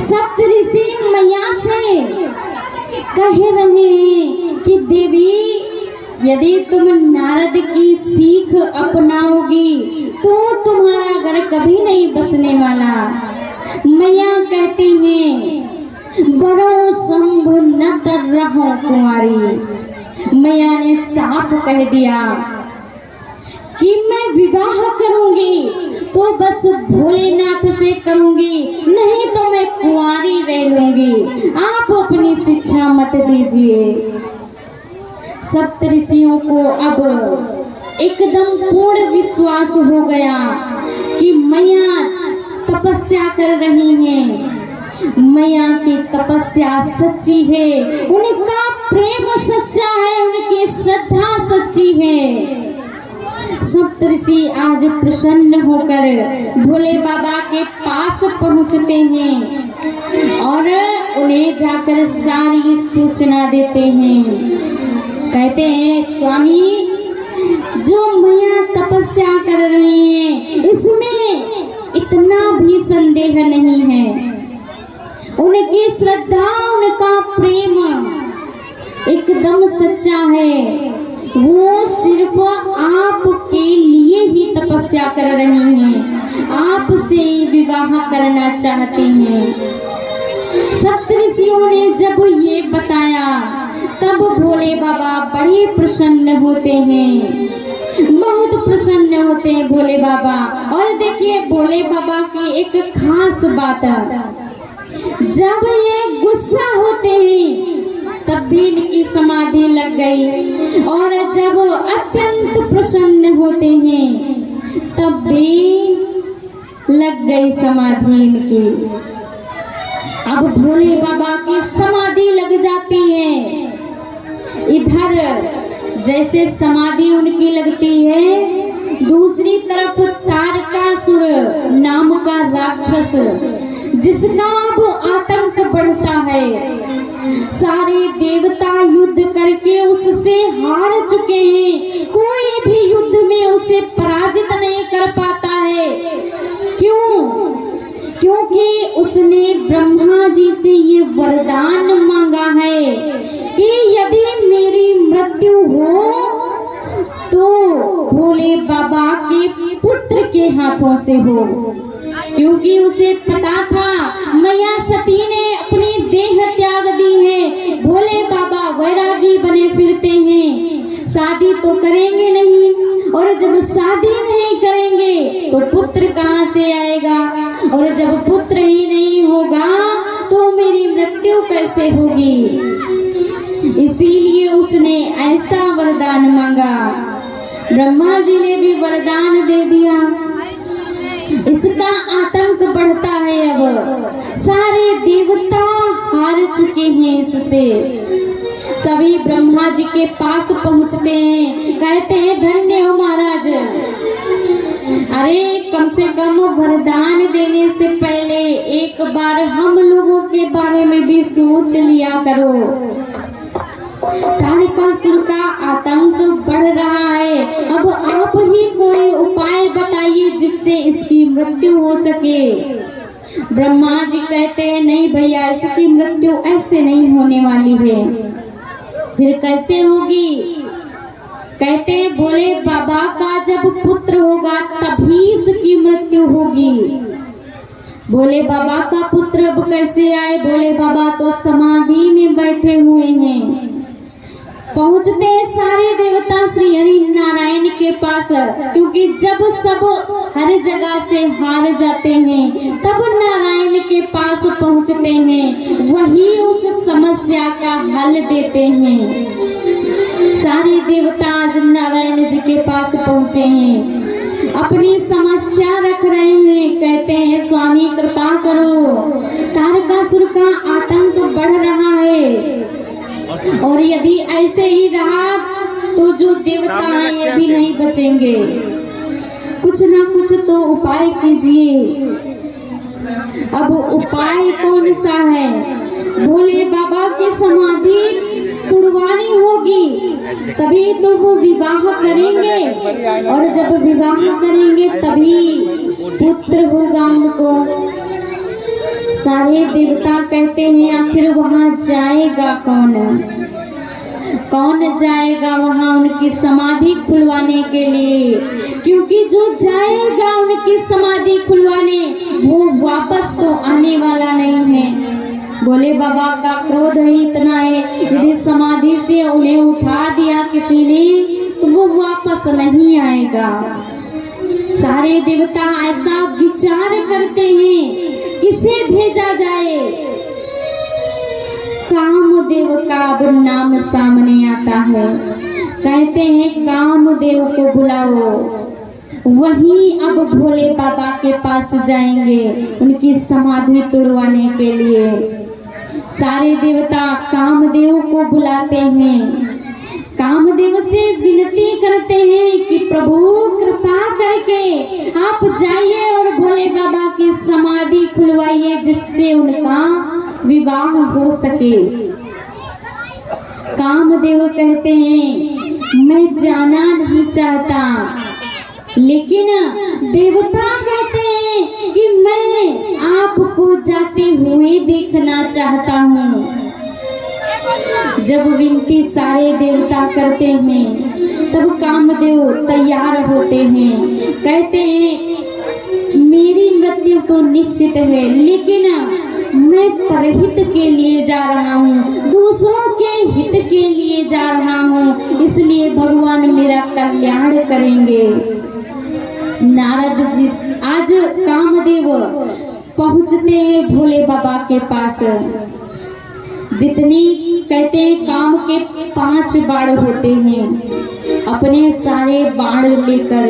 सप्तऋषि मैया से कह रहे हैं कि देवी, यदि तुम नारद की सीख अपनाओगी तो तुम्हारा घर कभी नहीं बसने वाला। मैया कहती हैं, बड़ो संभ न कर रहो कुंवारी। मैया ने साफ कह दिया कि मैं विवाह करूंगी तो बस भोलेनाथ से करूंगी, नहीं तो मैं कुंवारी रह लूंगी। आप अपनी शिक्षा मत दीजिए। सप्तऋषियों को अब एकदम पूर्ण विश्वास हो गया कि मैया तपस्या कर रही हैं। मैया की तपस्या सच्ची है, उनका प्रेम सच्चा है, उनकी श्रद्धा सच्ची है। सप्तऋषि आज प्रसन्न होकर भोले बाबा के पास पहुंचते हैं और उन्हें जाकर सारी सूचना देते हैं। कहते हैं, स्वामी, जो मैया तपस्या कर रही हैं इसमें इतना भी संदेह नहीं है। उनकी श्रद्धा, उनका प्रेम एकदम सच्चा है। वो सिर्फ आपके लिए ही तपस्या कर रही हैं, आपसे विवाह करना चाहती हैं। सप्तऋषियों ने जब ये बताया तब भोले बाबा बड़े प्रसन्न होते हैं, बहुत प्रसन्न होते हैं भोले बाबा। और देखिए भोले बाबा की एक खास बात, जब ये गुस्सा होते हैं तब भी इनकी समाधि लग गई, और जब अत्यंत प्रसन्न होते हैं तब भी लग गई समाधि इनकी। अब भोले बाबा की समाधि लग जाती है। इधर जैसे समाधि उनकी लगती है, दूसरी तरफ तारकासुर नाम का राक्षस, जिसका अब आतंक बढ़ता है। सारे देवता युद्ध करके उससे हार चुके हैं, कोई भी युद्ध में उसे पराजित नहीं कर पाता है। क्यों? क्योंकि उसने ब्रह्मा जी से ये वरदान मांगा है कि यदि मेरी मृत्यु हो तो भोले बाबा के पुत्र के हाथों से हो। क्योंकि उसे पता था मैया सती ने अपनी देह त्याग दी है, भोले बाबा वैरागी बने फिरते हैं, शादी तो करेंगे नहीं, और जब शादी नहीं करेंगे तो पुत्र कहाँ से आएगा, और जब पुत्र ही नहीं होगा तो मेरी मृत्यु कैसे होगी। इसीलिए उसने ऐसा वरदान मांगा। ब्रह्मा जी ने भी वरदान दे दिया। इसका आतंक बढ़ता है। अब सारे देवता हार चुके हैं इससे। सभी ब्रह्मा जी के पास पहुंचते हैं, कहते हैं, धन्य हो महाराज। अरे कम से कम वरदान देने से पहले एक बार हम लोगों के बारे में भी सोच लिया करो। तारकासुर का आतंक बढ़ रहा है, अब आप ही कोई उपाय बताइए जिससे इसकी मृत्यु हो सके। ब्रह्मा जी कहते हैं, नहीं भैया, इसकी मृत्यु ऐसे नहीं होने वाली है। फिर कैसे होगी? कहते हैं, भोले बाबा का जब पुत्र होगा तभी इसकी मृत्यु होगी। भोले बाबा का पुत्र अब कैसे आए? भोले बाबा तो समाधि में बैठे हुए हैं। पहुंचते सारे देवता श्री हरि नारायण के पास, क्योंकि जब सब हर जगह से हार जाते हैं तब नारायण के पास पहुंचते हैं, वही उस समस्या का हल देते हैं। सारे देवता आज नारायण जी के पास पहुंचे हैं, अपनी समस्या रख रहे हैं। कहते हैं, स्वामी कृपा करो, तारकासुर का आतंक बढ़ रहा है, और यदि ऐसे ही रहा तो जो देवता हैं ये भी नहीं बचेंगे। कुछ ना कुछ तो उपाय कीजिए। अब उपाय कौन सा है? भोले बाबा की समाधि तुड़वानी होगी, तभी तो वो विवाह करेंगे, और जब विवाह करेंगे तभी पुत्र होगा उनको। सारे देवता कहते हैं आखिर वहां जाएगा कौन? कौन जाएगा वहां उनकी समाधि खुलवाने के लिए? क्योंकि जो जाएगा उनकी समाधि खुलवाने वो वापस तो आने वाला नहीं है। भोले बाबा का क्रोध ही इतना है, यदि समाधि से उन्हें उठा दिया किसी ने तो वो वापस नहीं आएगा। सारे देवता ऐसा विचार करते हैं किसे भेजा जाए। कामदेव का अब नाम सामने आता है। कहते हैं कामदेव को बुलाओ। वहीं अब भोले बाबा के पास जाएंगे उनकी समाधि तोड़वाने के लिए। सारे देवता कामदेव को बुलाते हैं, कामदेव से विनती करते हैं कि प्रभु कृपा करके आप जाइए और भोले बाबा की समाधि खुलवाइए जिससे उनका विवाह हो सके। कामदेव कहते हैं मैं जाना नहीं चाहता, लेकिन देवता कहते हैं कि मैं आपको जाते हुए देखना चाहता हूँ। जब विनती सारे देवता करते हैं तब कामदेव तैयार होते हैं। कहते हैं मेरी मृत्यु तो निश्चित है, लेकिन मैं परहित के लिए जा रहा हूँ, दूसरों के हित के लिए जा रहा हूँ, इसलिए भगवान मेरा कल्याण करेंगे। नारद जी आज कामदेव पहुँचते हैं भोले बाबा के पास। जितनी कहते हैं काम के 5 बाण होते हैं, अपने सारे बाण लेकर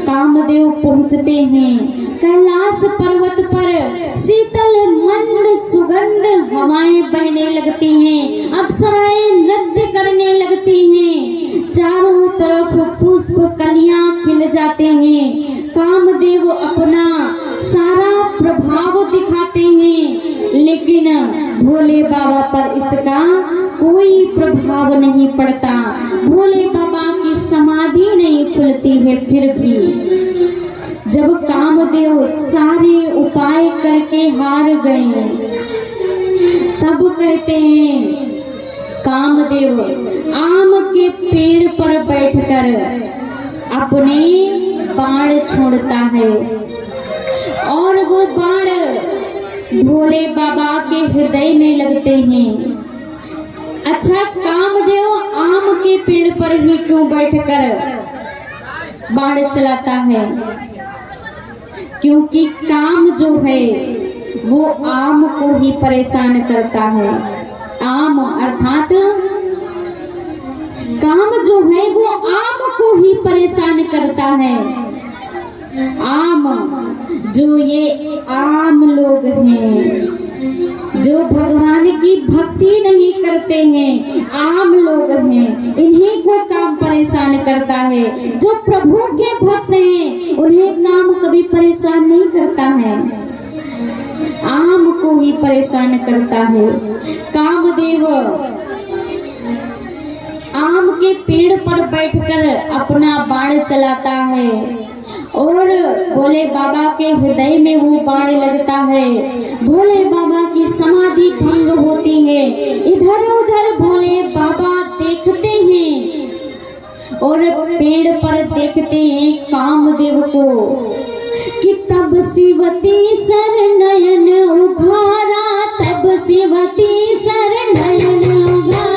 कामदेव पहुँचते हैं कैलाश पर्वत पर। शीतल मंद सुगंध हवाएं बहने लगती हैं, अप्सराएं नृत्य करने लगती हैं, चारों तरफ पुष्प कलियां खिल जाते हैं। कामदेव अपना सारा प्रभाव दिखाते हैं, लेकिन भोले बाबा पर इसका कोई प्रभाव नहीं पड़ता। भोले बाबा की समाधि नहीं खुलती है। फिर भी जब कामदेव सारे उपाय करके हार गए तब कहते हैं कामदेव आम के पेड़ पर बैठकर अपने बाण छोड़ता है और वो बाण भोले बाबा के हृदय में लगते हैं। अच्छा, कामदेव आम के पेड़ पर ही क्यों बैठकर बाण चलाता है? क्योंकि काम जो है वो आम को ही परेशान करता है। आम अर्थात काम जो है वो आम को ही परेशान करता है। आम जो ये आम लोग हैं जो भगवान की भक्ति नहीं करते हैं, आम लोग हैं, इन्हीं को काम परेशान करता है। जो प्रभु के भक्त हैं उन्हें काम कभी परेशान नहीं करता है, आम को ही परेशान करता है। कामदेव आम के पेड़ पर बैठकर अपना बाण चलाता है और भोले बाबा के हृदय में वो बाण लगता है। भोले बाबा की समाधि भंग होती है। इधर उधर भोले बाबा देखते हैं और पेड़ पर देखते हैं कामदेव को कि तब शिवती सर नयन उघारा, तब शिवती सर नयन उघारा,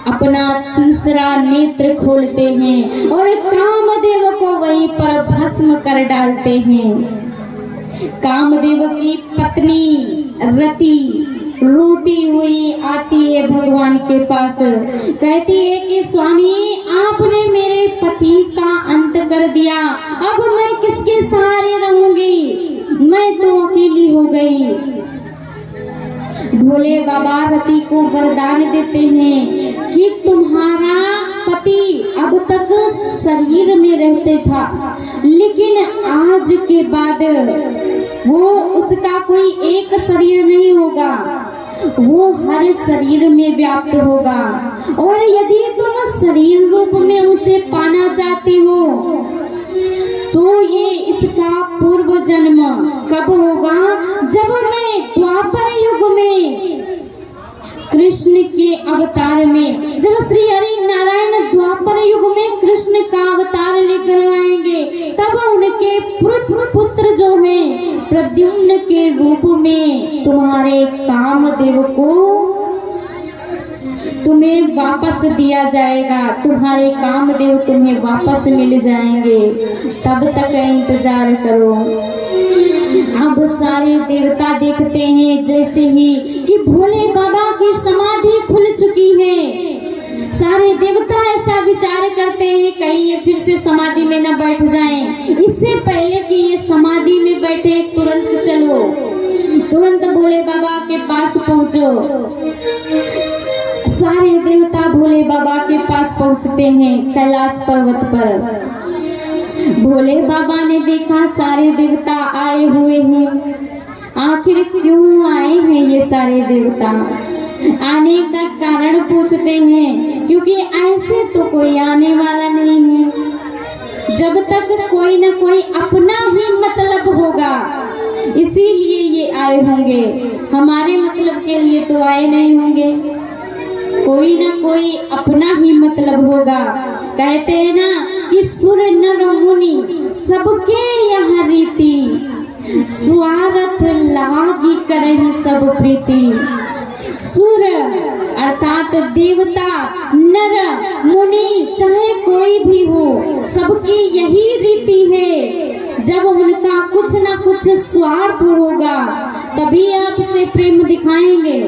अपना तीसरा नेत्र खोलते हैं और कामदेव को वहीं पर भस्म कर डालते हैं। कामदेव की पत्नी रति रोती हुई आती है भगवान के पास, कहती है कि स्वामी आपने मेरे पति का अंत कर दिया, अब मैं किसके सहारे रहूंगी, मैं तो अकेली हो गई। भोले बाबा रति को वरदान देते हैं कि तुम्हारा पति अब तक शरीर में रहते था, लेकिन आज के बाद वो उसका कोई एक शरीर नहीं होगा, वो हर शरीर में व्याप्त होगा। और यदि तुम शरीर रूप में उसे पाना चाहते हो तो ये इसका पूर्व जन्म कब होगा? जब मैं द्वापर युग में कृष्ण के अवतार में, जब श्री हरि नारायण द्वापर युग में कृष्ण का अवतार लेकर आएंगे, तब उनके पुत्र जो हैं प्रद्युम्न के रूप में तुम्हारे कामदेव को तुम्हें वापस दिया जाएगा, तुम्हारे कामदेव तुम्हें वापस मिल जाएंगे, तब तक इंतजार करो। अब सारे देवता देखते हैं जैसे ही कि भोले बाबा की समाधि खुल चुकी है, सारे देवता ऐसा विचार करते हैं कहीं ये फिर से समाधि में न बैठ जाएं, इससे पहले कि ये समाधि में बैठे तुरंत चलो, तुरंत भोले बाबा के पास पहुंचो। सारे देवता भोले बाबा के पास पहुंचते हैं कैलाश पर्वत पर। भोले बाबा ने देखा सारे देवता आए हुए हैं, आखिर क्यों आए हैं ये सारे देवता? आने का कारण पूछते हैं, क्योंकि ऐसे तो कोई आने वाला नहीं है, जब तक कोई ना कोई अपना ही मतलब होगा, इसीलिए ये आए होंगे, हमारे मतलब के लिए तो आए नहीं होंगे, कोई ना कोई अपना ही मतलब होगा। कहते हैं ना कि सुर नर मुनि सबके यह रीति, स्वार्थ लागी करहि सब प्रीति। सुर अर्थात देवता, नर, मुनि, चाहे कोई भी हो, सबकी यही रीति है, जब उनका कुछ ना कुछ स्वार्थ होगा तभी आपसे प्रेम दिखाएंगे,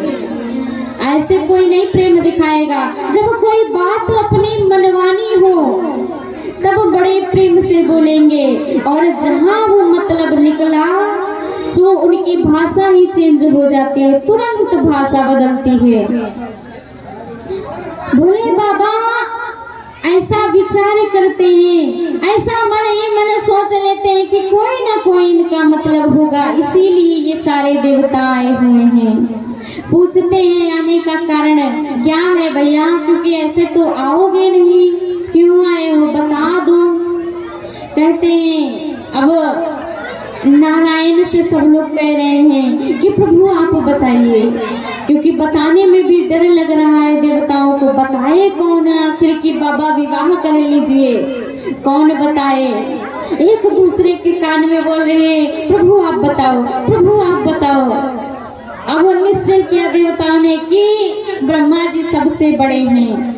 ऐसे कोई नहीं प्रेम दिखाएगा। जब कोई बात अपनी मनवानी हो तब बड़े प्रेम से बोलेंगे, और जहां वो मतलब निकला सो उनकी भाषा ही चेंज हो जाती है, तुरंत भाषा बदलती है। भोले बाबा ऐसा विचार करते हैं, ऐसा मन ही मन सोच लेते हैं कि कोई ना कोई इनका मतलब होगा, इसीलिए ये सारे देवता आए हुए हैं। पूछते हैं आने का कारण क्या है भैया, क्योंकि ऐसे तो आओगे नहीं, क्यों आए हो बता दो। कहते हैं अब नारायण से सब लोग कह रहे हैं कि प्रभु आप बताइए, क्योंकि बताने में भी डर लग रहा है देवताओं को, बताए कौन? आखिर की बाबा विवाह कर लीजिए, कौन बताए? एक दूसरे के कान में बोल रहे हैं प्रभु आप बताओ, प्रभु आप बताओ। अब निश्चय किया देवताओं ने कि ब्रह्मा जी सबसे बड़े हैं,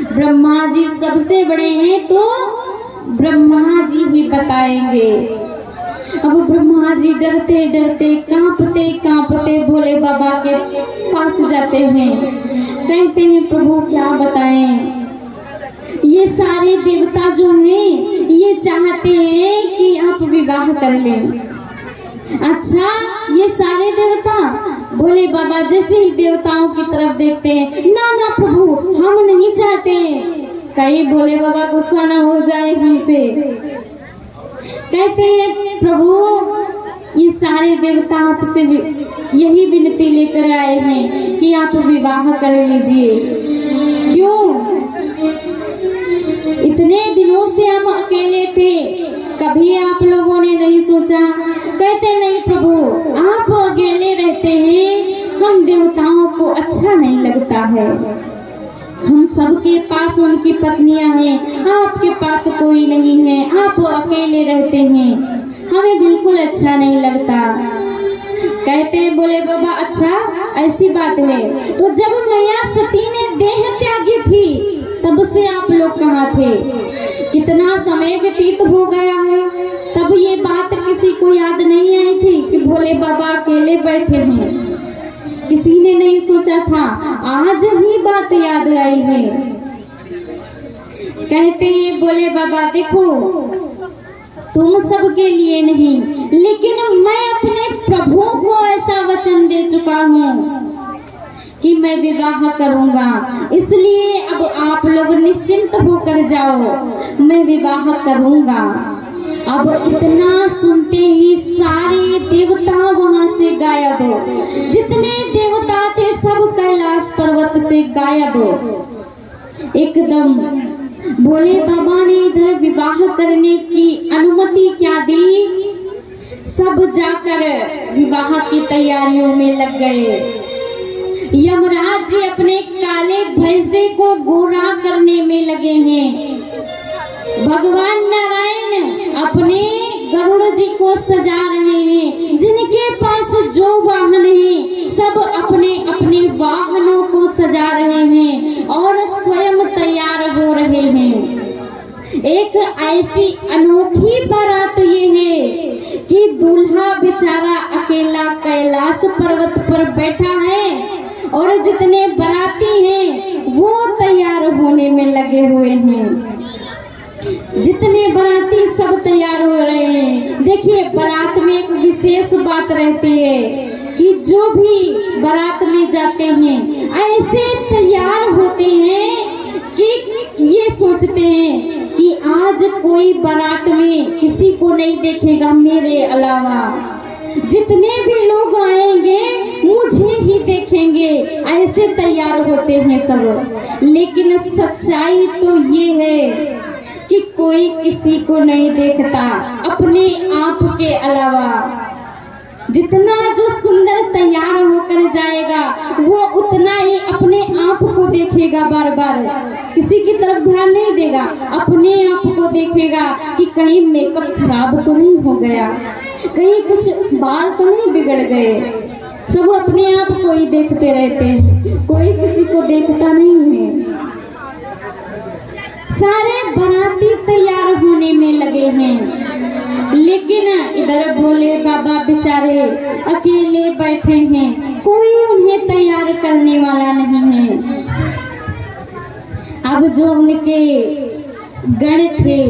ब्रह्मा जी सबसे बड़े हैं तो ब्रह्मा जी ही बताएंगे। अब ब्रह्मा जी डरते डरते कांपते कांपते भोले बाबा के पास जाते हैं, कहते हैं प्रभु क्या बताएं? ये सारे देवता जो हैं ये चाहते हैं कि आप विवाह कर लें। अच्छा ये सारे देवता? भोले बाबा जैसे ही देवताओं की तरफ देखते हैं, ना ना प्रभु हम नहीं चाहते, कहीं भोले बाबा गुस्सा ना हो जाए हमसे। कहते हैं प्रभु ये सारे देवता आपसे यही विनती लेकर आए हैं कि आप विवाह कर लीजिए। क्यों? इतने दिनों से हम अकेले थे, कभी आप लोगों ने नहीं सोचा? कहते नहीं प्रभु आप अकेले रहते हैं, हम देवताओं को अच्छा नहीं लगता है, हम सबके पास उनकी पत्नियां हैं, आपके पास कोई नहीं है, आप अकेले रहते हैं, हमें बिल्कुल अच्छा नहीं लगता। कहते हैं बोले बाबा अच्छा ऐसी बात है, तो जब मैया सती ने देह त्यागी थी तब से आप लोग कहाँ थे? कितना समय व्यतीत हो गया है, तब ये बात किसी को याद नहीं आई थी कि भोले बाबा अकेले बैठे हैं, किसी ने नहीं सोचा था, आज ही बात याद आई है। कहते हैं बोले बाबा देखो तुम सबके लिए नहीं, लेकिन मैं अपने प्रभु को ऐसा वचन दे चुका हूँ कि मैं विवाह करूंगा, इसलिए अब आप लोग निश्चिंत होकर जाओ, मैं विवाह करूंगा। अब इतना सुनते ही सारे देवता वहां से गायब हो, जितने देवता थे सब कैलाश पर्वत से गायब हो। एकदम भोले बाबा ने इधर विवाह करने की अनुमति क्या दी, सब जाकर विवाह की तैयारियों में लग गए। यमराज जी अपने काले भैंसे को गोरा करने में लगे हैं। भगवान नारायण अपने गरुड़ जी को सजा रहे हैं। जिनके पास जो वाहन है सब अपने अपने वाहनों को सजा रहे हैं और स्वयं तैयार हो रहे हैं। एक ऐसी अनोखी बारात ये है कि दूल्हा बेचारा अकेला कैलाश पर्वत पर बैठा है और जितने बाराती हैं वो तैयार होने में लगे हुए हैं। जितने बाराती सब तैयार हो रहे हैं। देखिए, बारात में एक विशेष बात रहती है कि जो भी बारात में जाते हैं ऐसे तैयार होते हैं कि ये सोचते हैं कि आज कोई बारात में किसी को नहीं देखेगा मेरे अलावा, जितने भी लोग आएंगे मुझे ही देखेंगे, ऐसे तैयार होते हैं सब। लेकिन सच्चाई तो ये है कि कोई किसी को नहीं देखता अपने आप के अलावा। जितना जो सुंदर तैयार होकर जाएगा वो उतना ही अपने आप को देखेगा, बार बार किसी की तरफ ध्यान नहीं देगा, अपने आप को देखेगा कि कहीं मेकअप खराब तो नहीं हो गया, कहीं कुछ बाल तो नहीं बिगड़ गए। सब अपने आप को ही देखते रहते हैं, कोई किसी को देखता नहीं है। सारे बाराती तैयार होने में लगे हैं, लेकिन इधर भोले बाबा बेचारे अकेले बैठे हैं, कोई उन्हें तैयार करने वाला नहीं है। अब जो उनके गण थे,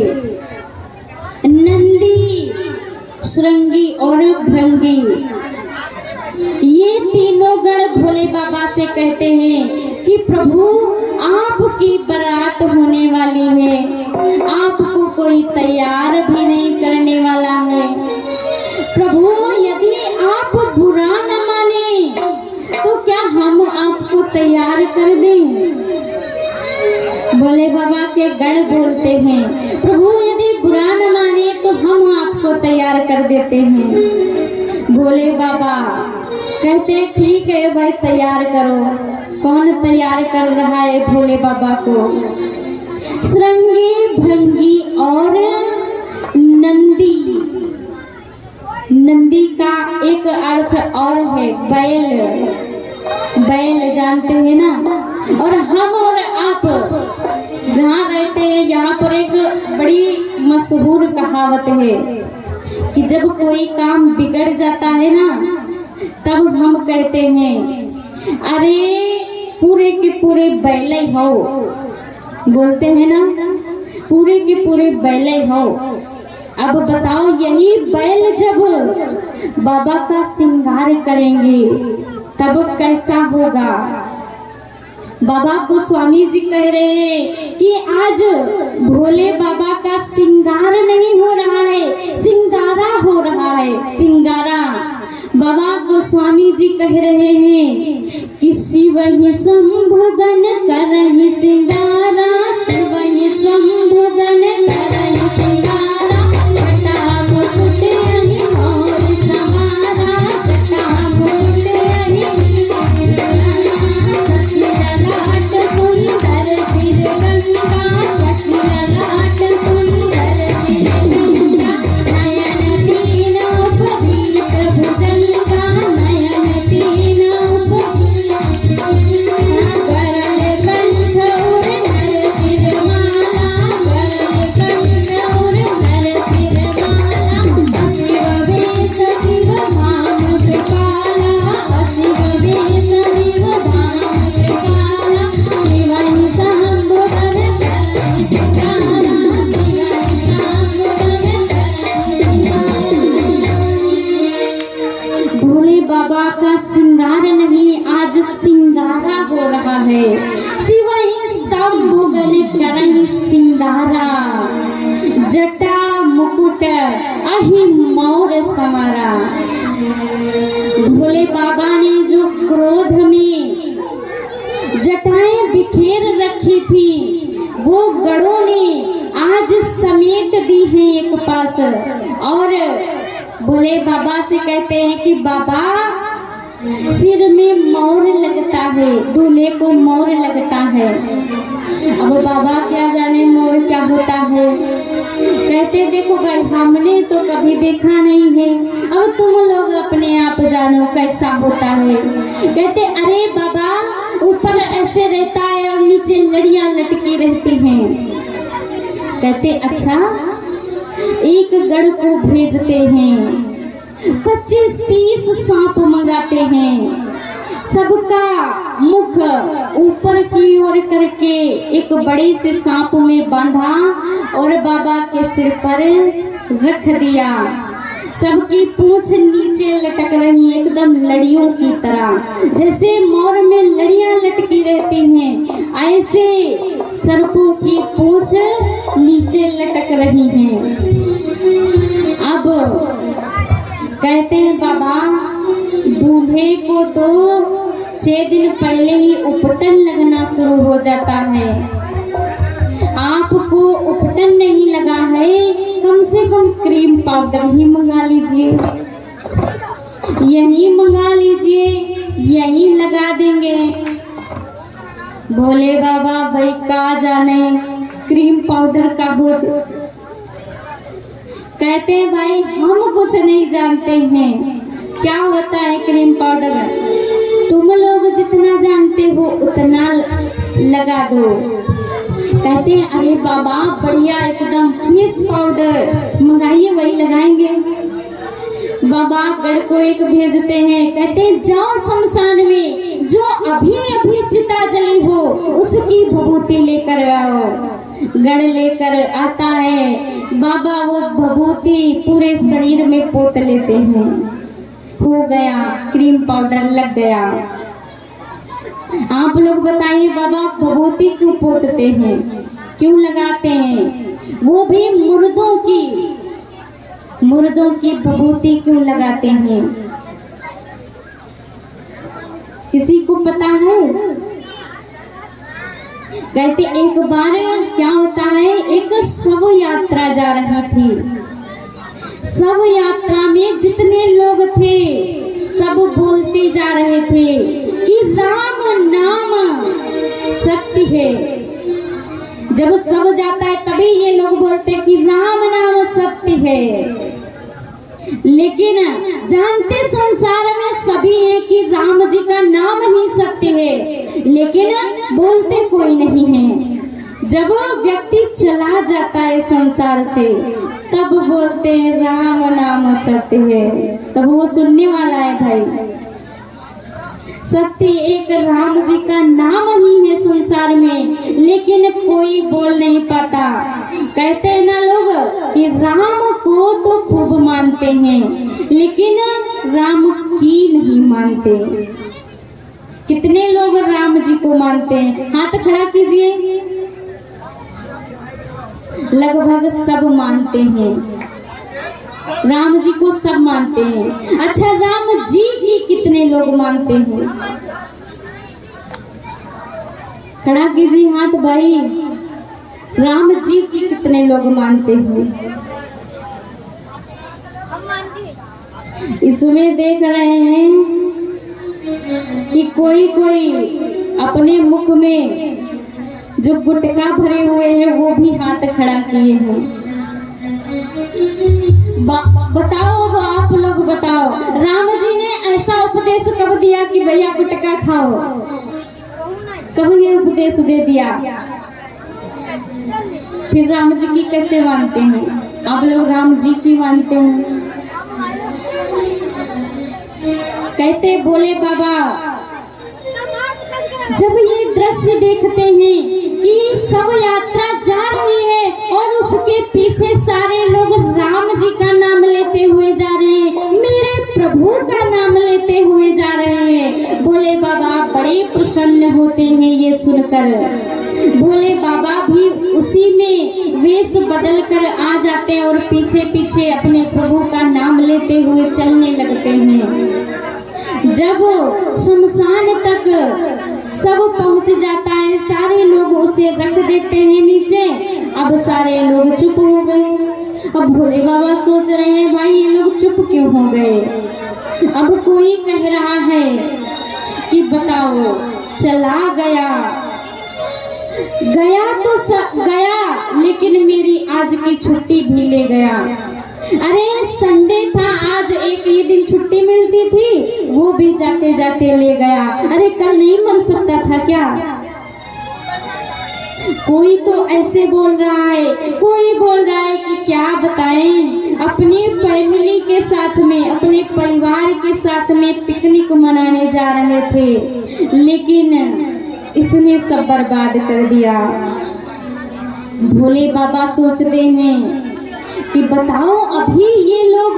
नंदी, श्रृंगी और भृंगी, ये तीनों गण भोले बाबा से कहते हैं कि प्रभु आपकी बारात होने वाली है, आपको कोई तैयार भी नहीं करने वाला है। प्रभु यदि आप बुरा न माने तो क्या हम आपको तैयार कर दें? भोले बाबा के गण बोलते हैं, प्रभु यदि बुरा न माने तो हम आपको तैयार कर देते हैं। भोले बाबा कहते हैं ठीक है भाई, तैयार करो। कौन तैयार कर रहा है भोले बाबा को? श्रृंगी, भृंगी और नंदी। नंदी का एक अर्थ और है बैल, बैल जानते हैं ना। और हम और आप जहाँ रहते हैं यहाँ पर एक बड़ी मशहूर कहावत है कि जब कोई काम बिगड़ जाता है ना तब हम कहते हैं अरे पूरे के पूरे बैले हो, बोलते हैं ना, पूरे के पूरे बैले हो। अब बताओ यही बैल जब बाबा का श्रृंगार करेंगे तब कैसा होगा? बाबा को स्वामी जी कह रहे हैं कि आज भोले बाबा का श्रृंगार नहीं हो रहा है, श्रृंगारा हो रहा है, श्रृंगारा। बाबा को स्वामी जी कह रहे हैं कि शिव ही शंभुगन करहि श्रृंगारा, शिव ही शंभुगन करहि श्रृंगारा, जटा मुकुट अहि मोर समारा, जटा मुकुट अहि ललाट सुंदर सिर गंगा, ललाट सुंदर सिर गंगा, नयन तीन उपवीत भुजंगा, नयन तीन उपवीत तुम्हारा, जटा मुकुट अहि मोर समारा। भोले बाबा ने जो क्रोध में जटाएं बिखेर रखी थी, वो गढ़ों ने आज समेट दी है एक पास। और भोले बाबा से कहते हैं कि बाबा, सिर में मोर लगता है, दूल्हे को मोर लगता है। अब बाबा क्या जाने मोर क्या होता है। कहते देखो भाई, हमने तो कभी देखा नहीं है, अब तुम लोग अपने आप जानो कैसा होता है। कहते अरे बाबा, ऊपर ऐसे रहता है और नीचे लड़ियां लटकी रहती हैं। कहते अच्छा, एक गढ़ को भेजते हैं, 25-30 सांप मंगाते हैं, सबका मुख ऊपर की ओर करके एक बड़े से सांप में बांधा और बाबा के सिर पर रख दिया। सबकी पूंछ नीचे लटक रही, एकदम लड़ियों की तरह, जैसे मोर में लड़ियां लटकी रहती हैं, ऐसे सर्पों की पूंछ नीचे लटक रही हैं। अब कहते हैं बाबा, दूल्हे को तो 6 दिन पहले ही उपटन लगना शुरू हो जाता है। आपको उपटन नहीं लगा है, कम से कम क्रीम पाउडर ही मंगा लीजिए, यही मंगा लीजिए, यही लगा देंगे। भोले बाबा भाई का जाने क्रीम पाउडर का हो। कहते हैं भाई, हम कुछ नहीं जानते हैं क्या होता है क्रीम पाउडर, तुम लोग जितना जानते हो उतना लगा दो। कहते हैं अरे बाबा, बढ़िया एकदम फेस पाउडर मंगाइए, वही लगाएंगे। बाबा गढ़ को एक भेजते हैं, कहते हैं जाओ शमशान में जो अभी अभी चिता जली हो उसकी भभूति लेकर आओ। गढ़ लेकर आता है बाबा, वो भभूति पूरे शरीर में पोत लेते हैं, हो गया, क्रीम पाउडर लग गया। आप लोग बताइए बाबा, भभूति क्यों पोतते हैं, क्यों लगाते हैं, वो भी मुर्दों की भभूति क्यों लगाते हैं, किसी को पता है? कहते एक बार क्या होता है, एक शव यात्रा जा रही थी। शव यात्रा में जितने लोग थे सब बोलते जा रहे थे कि राम नाम सत्य है। जब शव जाता है तभी ये लोग बोलते हैं कि राम नाम सत्य है। लेकिन जानते संसार में सभी हैं कि राम जी का नाम ही सत्य है, लेकिन बोलते कोई नहीं है। जब व्यक्ति चला जाता है संसार से तब बोलते हैं राम नाम सत्य है, तब वो सुनने वाला है। भाई सत्य एक राम जी का नाम ही है संसार में, लेकिन कोई बोल नहीं पाता। कहते हैं ना लोग कि राम को तो खूब मानते हैं लेकिन राम की नहीं मानते। कितने लोग राम जी को मानते हैं, हाथ खड़ा कीजिए। लगभग सब मानते हैं, राम जी को सब मानते हैं। अच्छा, राम जी की कितने लोग मानते हैं? खड़ा कीजिए हाथ भाई, राम जी की कितने लोग मानते हैं? इसमें देख रहे हैं कि कोई कोई अपने मुख में जो गुटखा भरे हुए हैं वो भी हाथ खड़ा किए हैं। बताओ, आप लोग बताओ, राम जी ने ऐसा उपदेश कब दिया कि भैया गुटखा खाओ? कब ये उपदेश दे दिया? फिर राम जी की कैसे मानते हैं? आप लोग राम जी की मानते हैं। कहते भोले बाबा, जब ये दृश्य देखते हैं कि सब यात्रा जा रही है और उसके पीछे सारे लोग राम जी का नाम लेते हुए जा रहे हैं, मेरे प्रभु का नाम लेते हुए जा रहे हैं, भोले बाबा बड़े प्रसन्न होते हैं ये सुनकर। भोले बाबा भी उसी में वेश बदल कर आ जाते हैं और पीछे पीछे अपने प्रभु का नाम लेते हुए चलने लगते हैं। जब शमशान तक सब पहुंच जाता है, सारे लोग उसे रख देते हैं नीचे। अब सारे लोग चुप हो गए। अब भोले बाबा सोच रहे हैं भाई ये लोग चुप क्यों हो गए। अब कोई कह रहा है कि बताओ, चला गया गया तो गया, लेकिन मेरी आज की छुट्टी भी ले गया। अरे संडे था, आज एक ही दिन छुट्टी मिलती थी, वो भी जाते जाते ले गया। अरे कल नहीं मर सकता था क्या। कोई तो ऐसे बोल रहा है, कोई बोल रहा है कि क्या बताएं, अपनी फैमिली के साथ में, अपने परिवार के साथ में पिकनिक मनाने जा रहे थे, लेकिन इसने सब बर्बाद कर दिया। भोले बाबा सोचते हैं कि बताओ, अभी ये लोग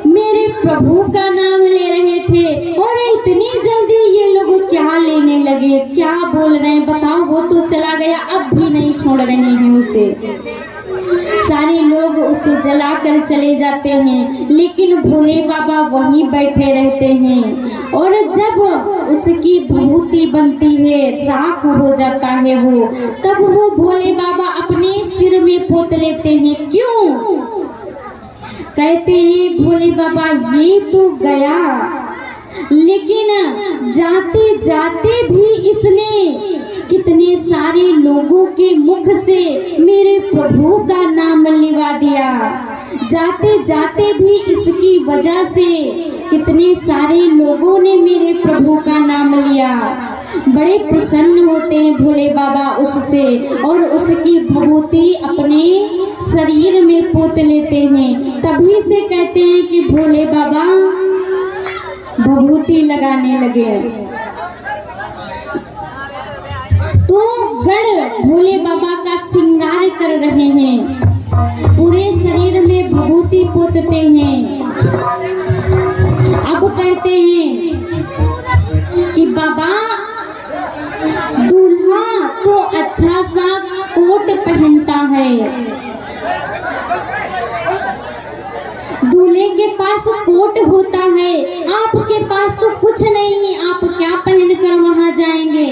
मेरे प्रभु का नाम ले रहे थे और इतनी जल्दी ये लोग क्या लेने लगे, क्या बोल रहे हैं। बताओ, वो तो चला गया, अब भी नहीं छोड़ रहे हैं उसे। सारे लोग उसे जलाकर चले जाते हैं, लेकिन भोले बाबा वहीं बैठे रहते हैं। और जब उसकी भभूति बनती है, राख हो जाता है वो, तब वो भोले बाबा अपने सिर में पोत लेते हैं। क्यों? कहते हैं भोले बाबा ये तो गया, लेकिन जाते जाते भी इसने कितने सारे लोगों के मुख से मेरे प्रभु का नाम लिवा दिया। जाते जाते भी इसकी वजह से कितने सारे लोगों ने मेरे प्रभु का नाम लिया। बड़े प्रसन्न होते हैं भोले बाबा उससे और उसकी भभूति अपने शरीर में पोत लेते हैं। तभी से कहते हैं कि भोले बाबा भभूति लगाने लगे। तो गण भोले बाबा का श्रृंगार कर रहे हैं, पूरे शरीर में भभूति पोतते हैं। अब कहते हैं कि बाबा दूल्हा तो अच्छा सा कोट पहनता है, दूल्हे के पास कोट होता है, आपके पास तो कुछ नहीं, आप क्या पहन कर वहां जाएंगे।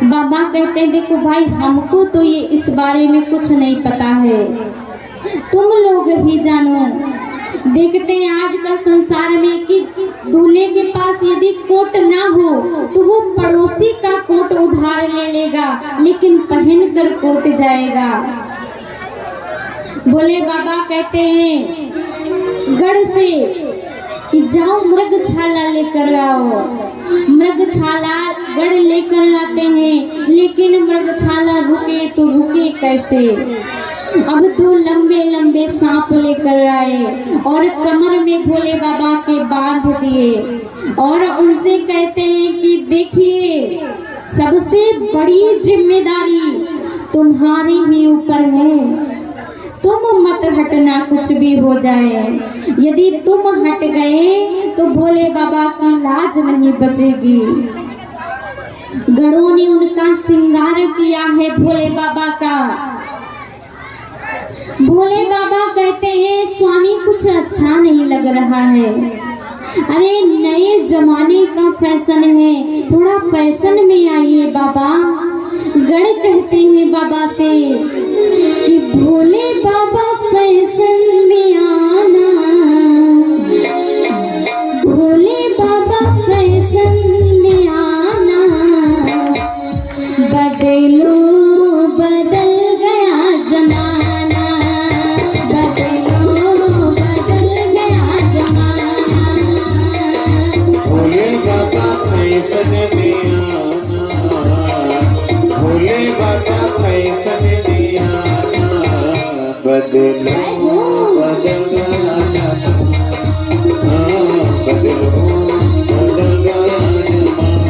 बाबा कहते हैं देखो भाई, हमको तो ये इस बारे में कुछ नहीं पता है, तुम लोग ही जानो। देखते हैं आज का संसार में कि दूल्हे के पास यदि कोट ना हो तो वो पड़ोसी का कोट उधार ले लेगा, लेकिन पहन कर कोट जाएगा। भोले बाबा कहते हैं गढ़ से कि जाओ मृगशाला लेकर आओ। मृगशाला गढ़ लेकर आते हैं, लेकिन मृगशाला रुके तो रुके कैसे। अब तो लंबे लंबे सांप लेकर आए और कमर में भोले बाबा के बांध दिए और उनसे कहते हैं कि देखिए, सबसे बड़ी जिम्मेदारी तुम्हारे ही ऊपर है, तुम मत हटना कुछ भी हो जाए। यदि तुम हट गए तो भोले बाबा की लाज नहीं बचेगी। गणों ने उनका श्रृंगार किया है भोले बाबा का। भोले बाबा कहते हैं स्वामी कुछ अच्छा नहीं लग रहा है। अरे नए जमाने का फैशन है, थोड़ा फैशन में आइए बाबा। गण कहते हैं बाबा से कि भोले बाबा फैशन में आना, भोले बाबा फैशन में आना, बदलो बदल गया जमाना, बदलो बदल गया जमाना। भोले बाबा फैशन में आना, भोले बाबा फैशन में आना, बदलो बदल गया जमाना, बदलो बदल गया जमाना।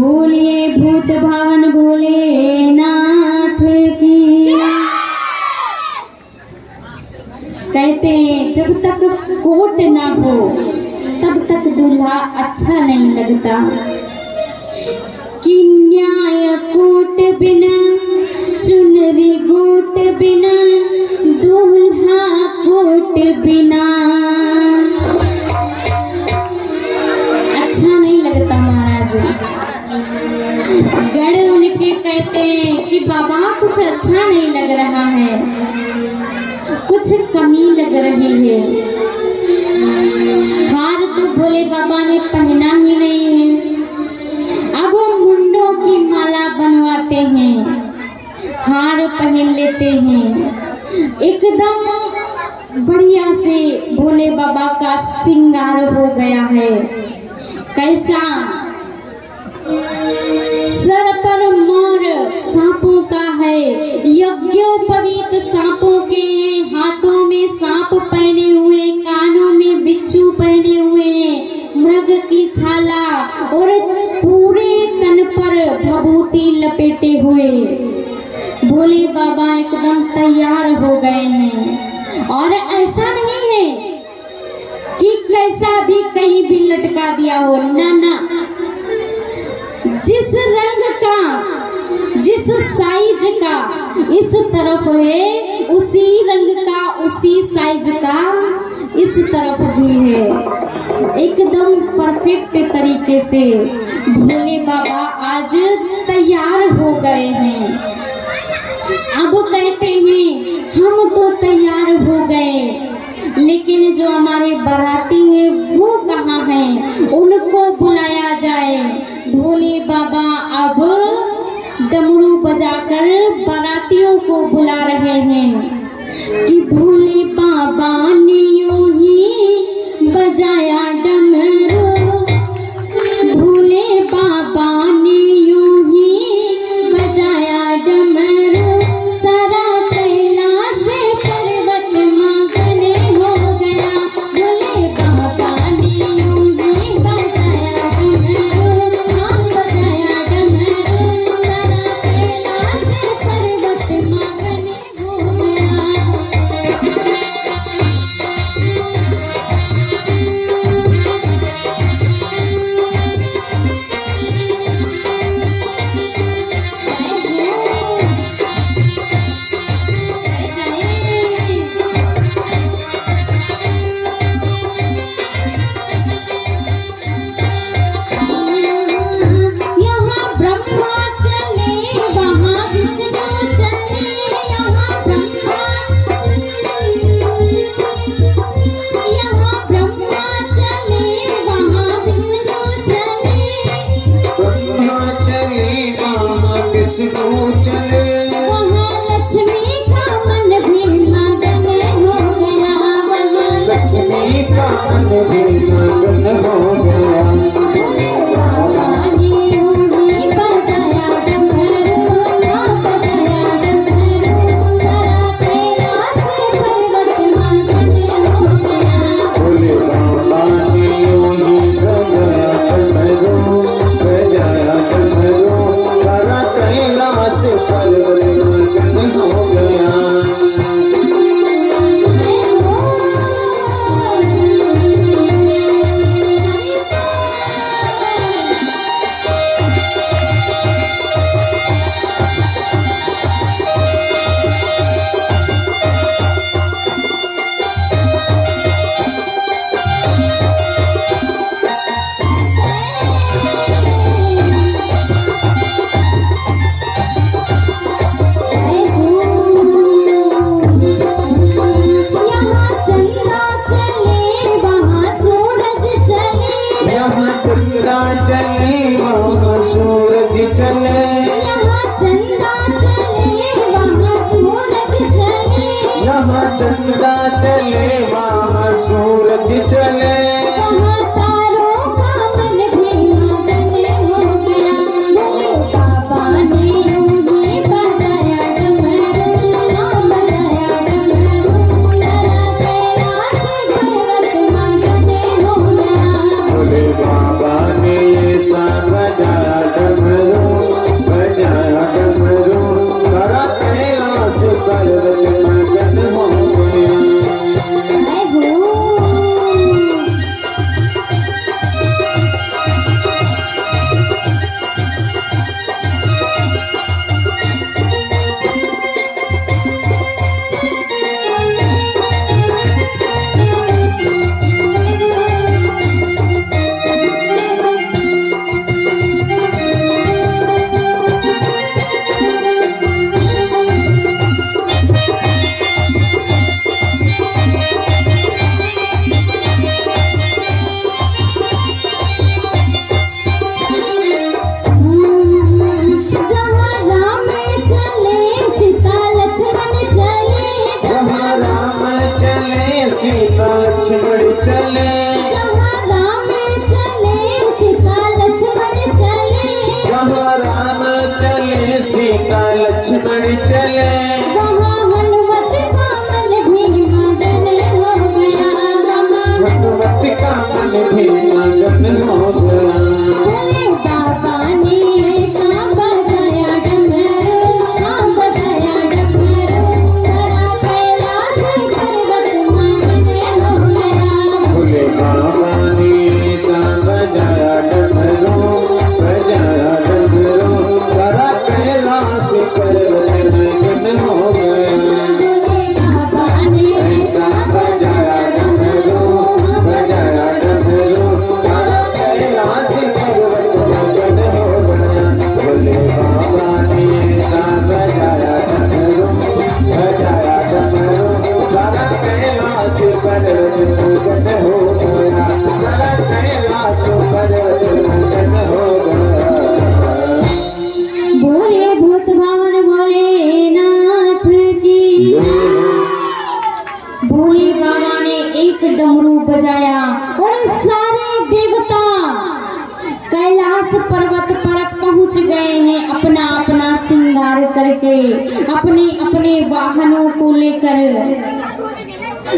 बोलिए भूत भावन भोलेनाथ की। कहते हैं जब तक कोट ना हो तब तक दूल्हा अच्छा नहीं लगता, कि न्याय कोट बिना चुनरी गोट बिना दूल्हा कोट बिना अच्छा नहीं लगता महाराज। गढ़ उनके कहते हैं कि बाबा कुछ अच्छा नहीं लग रहा है, कुछ कमी लग रही है। हार तो भोले बाबा ने पहना ही नहीं है, अब वो मुंडों की माला बनवाते हैं, हार पहन लेते हैं। एकदम बढ़िया से भोले बाबा का श्रृंगार हो गया है। कैसा? सर पर मोर सांपों का है, यज्ञोपवीत सांपों के हैं, हाथों में सांप पहने हुए, कानों में बिच्छू पहने हुए हैं, मृग की छाला और पूरे तन पर भभूति लपेटे हुए भोले बाबा एकदम तैयार हो गए हैं। और ऐसा नहीं है कि कैसा भी कहीं भी लटका दिया हो, ना ना, जिस रंग का जिस साइज का इस तरफ है उसी रंग का उसी साइज का इस तरफ भी है। एकदम परफेक्ट तरीके से भोले बाबा आज तैयार हो गए हैं। अब कहते हैं हम तो तैयार हो गए, लेकिन जो हमारे बाराती हैं वो कहाँ हैं, उनको बुलाया जाए। भोले बाबा अब डमरू बजाकर बारातियों को बुला रहे हैं कि भोले बाबा ने यूं ही बजाया डमरू, भोले बाबा ने यूं ही बजाया डमरू, सारा कैलाश पर्वत मगन हो गया। भोले बाबा ने यूं ही बजाया डमरू, हाँ बजाया डमरू, सारा कैलाश पर्वत मगन हो गया। यहाँ ब्रह्मा चले वहाँ विष्णु चले, यहाँ ब्रह्मा चले वहाँ विष्णु चले, ब्रह्मा चले वहाँ विष्णु चले, वहाँ लक्ष्मी का मन भी मगन हो गया, वहाँ लक्ष्मी का मन भी मगन हो गया। बाबा ने यूं ही बजाया डमरू, हाँ बजाया डमरू, सारा कैलाश पर्वत मगन हो गया। भोले बाबा ने यूं ही बजाया डमरू, बजाया डमरू, सारा कैलाश पर्वत मगन हो गया। यहाँ चंद्रा चले वहाँ सूरज चले, यहाँ चंद्रा चले वहाँ सूरज चले, यहाँ चंद्रा चले वहाँ सूरज चले, यहाँ चंद्रा चले वहाँ सूरज चले, वहाँ तारों का मन भी मगन हो गया। भोले बाबा ने यूं ही बजाया डमरू, हाँ बजाया डमरू, सारा कैलाश पर्वत मगन हो गया। भोले बाबा ने ये सा बजाया डमरू, पर्वत मगन हो गया। जय हो। सीता लक्ष्मण चले, जहाँ राम चले सीता लक्ष्मण चले, जहाँ राम चले सीता लक्ष्मण चले, वहाँ हनुमत का मन भी मगन हो गया। हनुमत का मन भी मगन हो गया। भोले बाबा ने ऐसा बजाया डमरू, हाँ बजाया डमरू, सारा कैलाश पर्वत मगन हो गया। भोले बाबा ने सा बजाया डमरू, बजाया डमरू, सारा कैलाश पर्वत मगन हो गया। भोले बाबा ने ऐसा बजाया डमरू, बजाया डमरू, सारा कैलाश पर्वत मगन हो गया। भोले बाबा ने ऐसा बजाया डमरू, बजाया डमरू, सारा कैलाश पर्वत मगन हो गया। सारा कैलाश पर्वत मगन हो गया। बोले भूत भावन भोलेनाथ की। भोले बाबा ने एक डमरू बजाया और सारे देवता कैलाश पर्वत पर पहुंच गए हैं अपना अपना श्रृंगार करके, अपने अपने वाहनों को लेकर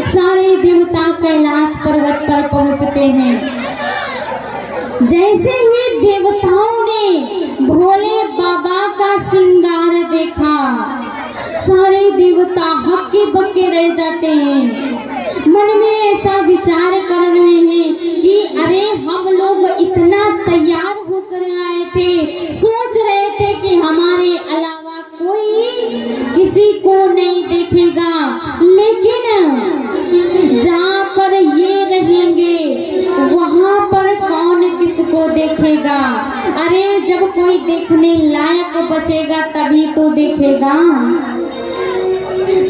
सारे देवता कैलाश पर्वत पर पहुंचते हैं। जैसे ही देवताओं ने भोले बाबा का श्रृंगार देखा, सारे देवता हक्के बक्के रह जाते हैं। मन में ऐसा विचार कर रहे हैं कि अरे हम लोग इतना तैयार होकर आए थे, सोच रहे थे कि हमारे अलावा कोई किसी को नहीं देखेगा, लेकिन जहाँ पर ये रहेंगे वहाँ पर कौन किसको देखेगा। अरे जब कोई देखने लायक बचेगा तभी तो देखेगा।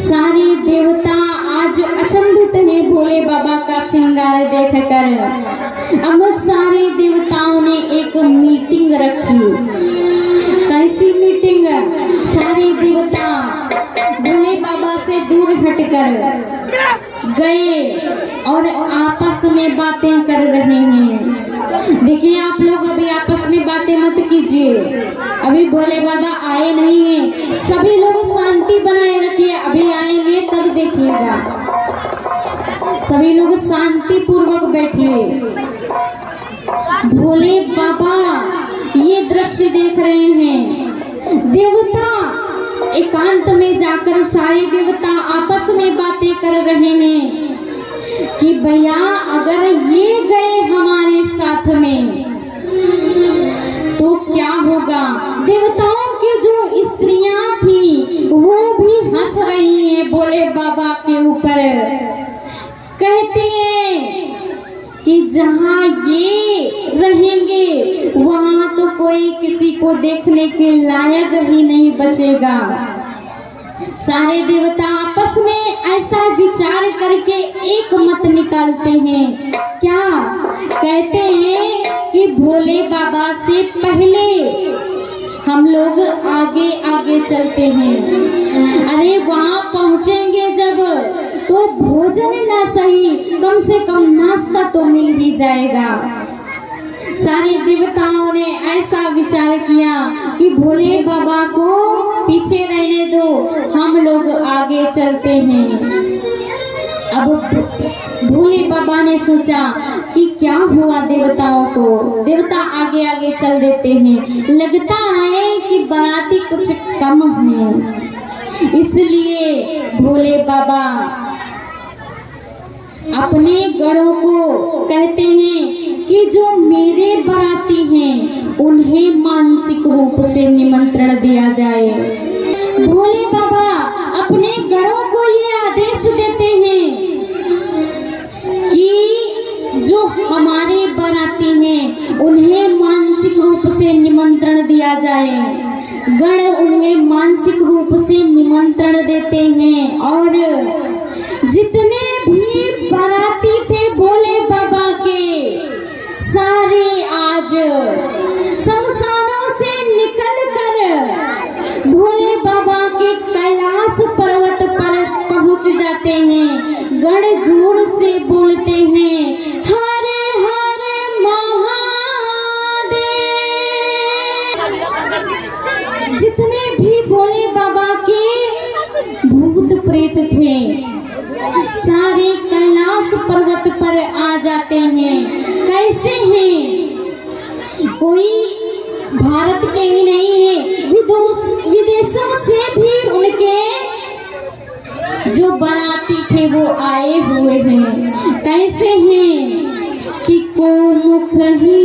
सारे देवता आज अचंभित हैं भोले बाबा का श्रृंगार देखकर। अब सारे देवताओं ने एक मीटिंग रखी। कैसी मीटिंग? सारे देवता भोले बाबा से दूर हटकर गए और आपस में बातें कर रहे हैं। देखिए आप लोग अभी आपस में बातें मत कीजिए, अभी भोले बाबा आए नहीं हैं। सभी लोग शांति बनाए रखिए, अभी आएंगे तब देखिएगा। सभी लोग शांति पूर्वक बैठिए। भोले बाबा ये दृश्य देख रहे हैं। देवता एकांत में जाकर सारे देवता आपस में बातें कर रहे हैं कि भैया अगर ये गए हमारे साथ में तो क्या होगा। देवताओं की जो स्त्रियां थी वो भी हंस रही हैं भोले बाबा के ऊपर। कहती हैं कि जहाँ ये रहेंगे वहाँ तो कोई किसी को देखने के लायक भी नहीं बचेगा। सारे देवता आपस में ऐसा विचार करके एक मत निकालते हैं। क्या कहते हैं कि भोले बाबा से पहले हम लोग आगे आगे चलते हैं। अरे वहाँ पहुँचेंगे जब तो भोजन ना सही कम से कम नाश्ता तो मिल ही जाएगा। सारे देवताओं ने ऐसा विचार किया कि भोले बाबा को पीछे रहने दो, हम लोग आगे चलते हैं। अब भोले बाबा ने सोचा कि क्या हुआ देवताओं को। देवता आगे आगे चल देते हैं। लगता है कि बाराती कुछ कम है। इसलिए भोले बाबा अपने गणों को कहते हैं कि जो मेरे बाराती हैं उन्हें मानसिक रूप से निमंत्रण दिया जाए। भोले बाबा अपने गणों को ये आदेश देते हैं कि जो हमारे बाराती हैं उन्हें मानसिक रूप से निमंत्रण दिया जाए। गण उन्हें मानसिक रूप से निमंत्रण देते हैं और जितने भी बाराती थे भोले बाबा के सारे आज शमशानों से निकलकर भोले बाबा के कैलाश पर्वत पर पहुंच जाते हैं। गण जोर से बोलते हैं हर हर महादेव। जितने भी भोले बाबा के भूत प्रेत थे सारे कैलाश पर्वत पर आ जाते हैं। कैसे हैं? कोई भारत के ही नहीं है, विदेशों से भी उनके जो बाराती थे वो आए हुए हैं। कैसे हैं कि को मुख ही